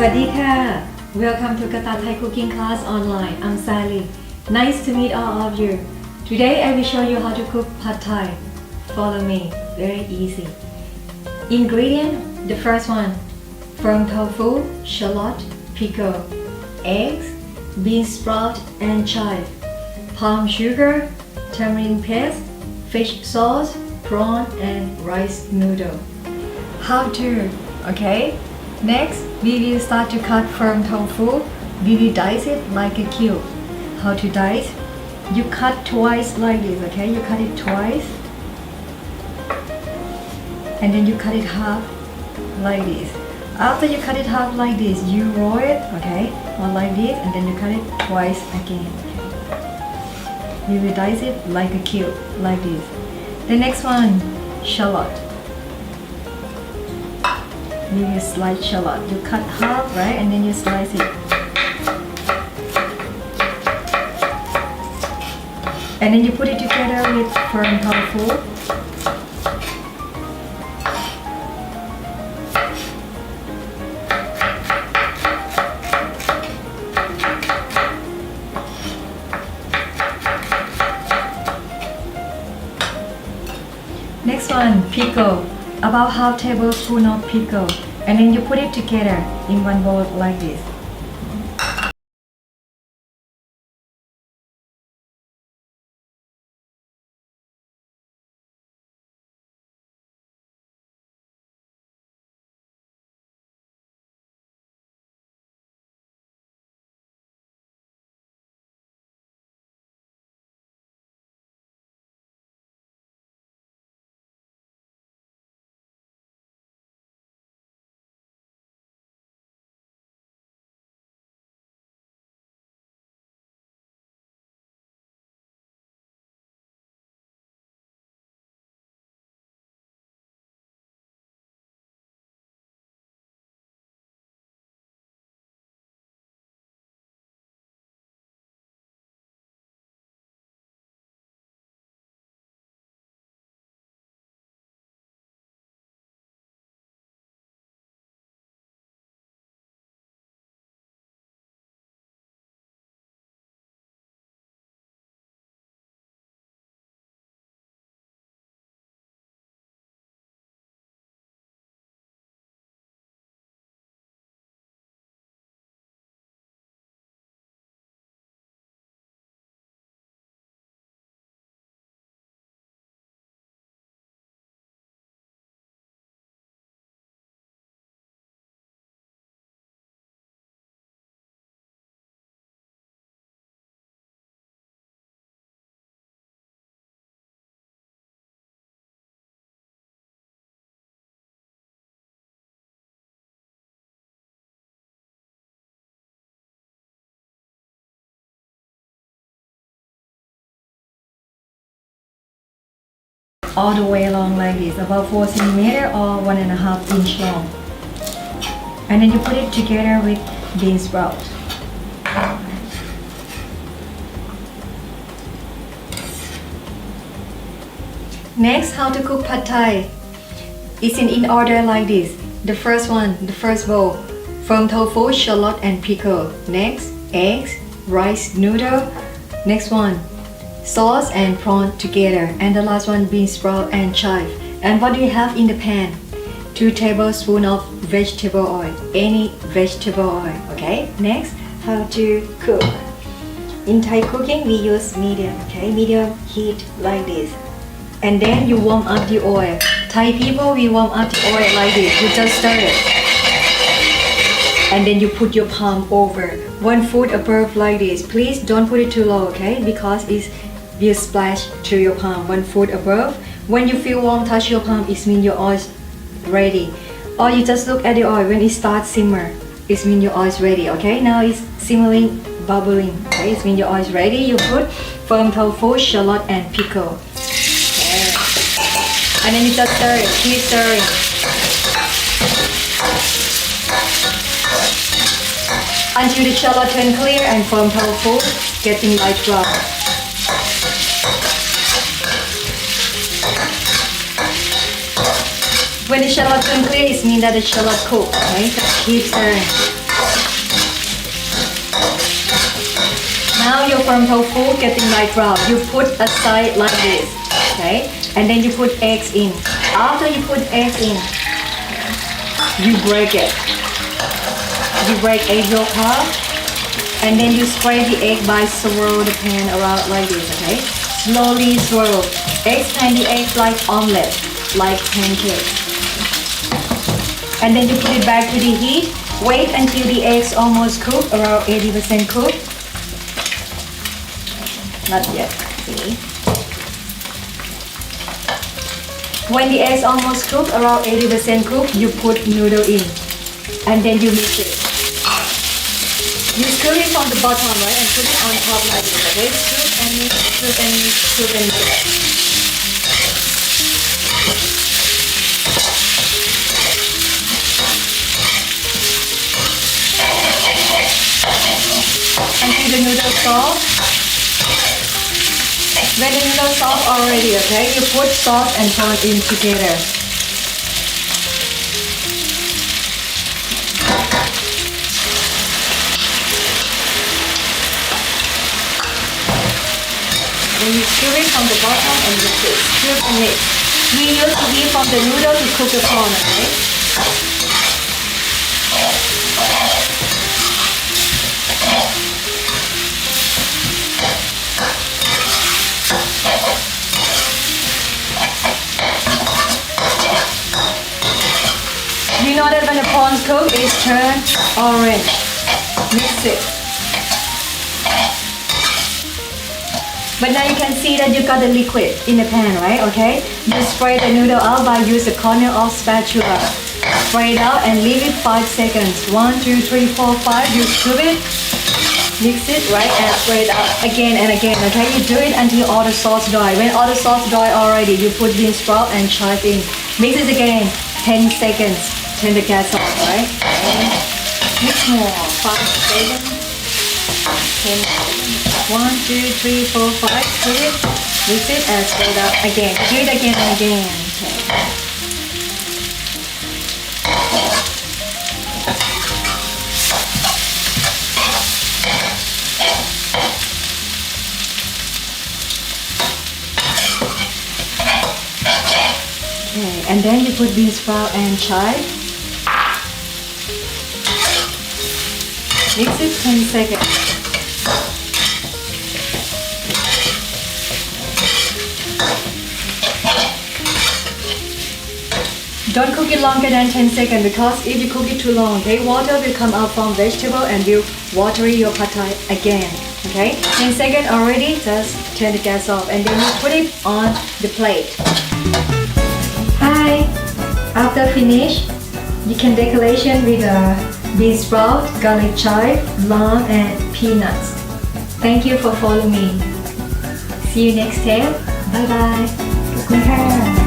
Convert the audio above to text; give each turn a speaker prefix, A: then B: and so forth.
A: วัสดีค่ะ Welcome to Kata Thai cooking class online. I'm Sally. Nice to meet all of you. Today I will show you how to cook pad thai. Follow me. Very easy. Ingredient: the first one, firm tofu, shallot, pickle, eggs, bean sprout and chive, palm sugar, tamarind paste, fish sauce, prawn and rice noodle. How to? Okay. Next, we will start to cut firm tofu. We will dice it like a cube. How to dice? You cut twice like this, okay? You cut it twice. And then you cut it half like this. After you cut it half like this, you roll it, okay? Or like this, and then you cut it twice again. We will dice it like a cube, like this. The next one, shallot. You will slice shallot. You cut half, right? And then you slice it. And then you put it together with firm tofu. Next one, pickle. About half tablespoon of pickle, and then you put it together in one bowl like this. All the way along like this, about 4 centimeter or 1.5 inch long. And then you put it together with bean sprout. Next, how to cook pad thai. It's in order like this. The first one, the first bowl, firm tofu, shallot and pickle. Next, eggs, rice noodle. Next one, sauce and prawn together, and the last one, bean sprout and chive. And what do you have in the pan? 2 tablespoons of vegetable oil, any vegetable oil. Okay. Next, how to cook. In Thai cooking, we use medium. Okay, medium heat like this. And then you warm up the oil. Thai people, we warm up the oil like this. You just stir it. And then you put your palm over 1 foot above like this. Please don't put it too low, okay? Because it will splash to your palm 1 foot above. When you feel warm, touch your palm, it means your oil is ready. Or you just look at the oil when it starts simmer. It means your oil is ready, okay? Now it's simmering, bubbling. Okay, it means your oil is ready. You put firm tofu, shallot and pickle. Okay. And then you just stir it, keep stirring. Until the shallot turn clear and firm tofu getting light brown. When the shallot turn clear, it means that the shallot cooked, right? Just keep stirring. Now your firm tofu getting light brown. You put aside like this, okay? And then you put eggs in. After you put eggs in, you break it. You break egg yolk half, and then you spread the egg by swirl the pan around like this, okay? Slowly swirl. Expand the eggs like omelette, like pancake. And then you put it back to the heat. Wait until the eggs almost cooked, around 80% cooked. Not yet, see? When the eggs almost cooked, around 80% cooked, you put noodle in. And then you mix it. You scoop it from the bottom, right? And put it on top like this, okay? Scoop and mix, scoop and mix, scoop and mix. Until the noodles soft. When the noodles soft already, okay, you put sauce and turn in together. Then you stir it from the bottom and mix it. Stir and mix. We use the heat from the noodle to cook the corn, okay? You know that when the corn cook, it's turned orange. Mix it. But now you can see that you got the liquid in the pan, right? Okay? You spray the noodle out by use the corner of spatula. Spray it out and leave it 5 seconds. 1, 2, 3, 4, 5. You scoop it, mix it, right? And spray it out again and again, okay? You do it until all the sauce dry. When all the sauce dry already, you put bean sprout and chive in. Mix it again, 10 seconds. Turn the gas off, right? And mix more, 5 seconds. 10 seconds. 1, 2, 3, 4, 5. Scoop it, mix it, and spray it out again. Do it again and again. Okay. Okay, and then you put bean sprout and chive. Mix it 10 seconds. Don't cook it longer than 10 seconds because if you cook it too long, okay, water will come out from vegetable and will water your pad thai again. Okay, 10 seconds already, just turn the gas off and then you put it on the plate. Hi! After finish, you can decoration with bean sprout, garlic chive, lime and peanuts. Thank you for following me. See you next time. Bye bye. ขอบคุณค่ะ